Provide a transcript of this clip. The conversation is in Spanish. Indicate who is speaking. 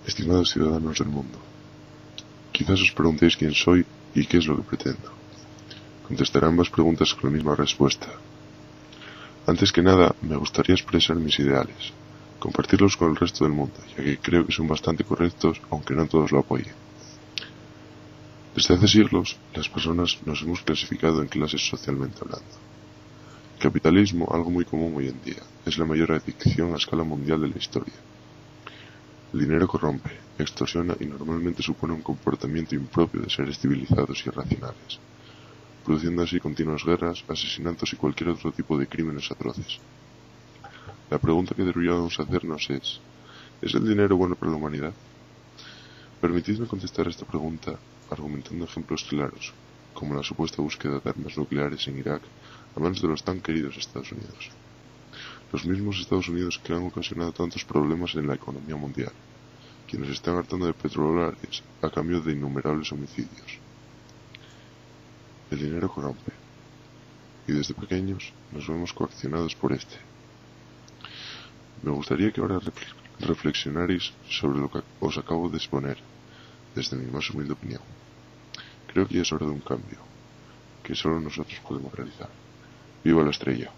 Speaker 1: Estimados ciudadanos del mundo, quizás os preguntéis quién soy y qué es lo que pretendo. Contestaré ambas preguntas con la misma respuesta. Antes que nada, me gustaría expresar mis ideales, compartirlos con el resto del mundo, ya que creo que son bastante correctos, aunque no todos lo apoyen. Desde hace siglos, las personas nos hemos clasificado en clases socialmente hablando. El capitalismo, algo muy común hoy en día, es la mayor adicción a escala mundial de la historia. El dinero corrompe, extorsiona y normalmente supone un comportamiento impropio de seres civilizados y racionales, produciendo así continuas guerras, asesinatos y cualquier otro tipo de crímenes atroces. La pregunta que deberíamos hacernos ¿es el dinero bueno para la humanidad? Permitidme contestar a esta pregunta argumentando ejemplos claros, como la supuesta búsqueda de armas nucleares en Irak a manos de los tan queridos Estados Unidos. Los mismos Estados Unidos que han ocasionado tantos problemas en la economía mundial, quienes están hartando de petrodólares a cambio de innumerables homicidios. El dinero corrompe, y desde pequeños nos vemos coaccionados por este. Me gustaría que ahora reflexionarais sobre lo que os acabo de exponer, desde mi más humilde opinión. Creo que ya es hora de un cambio, que solo nosotros podemos realizar. ¡Viva la estrella!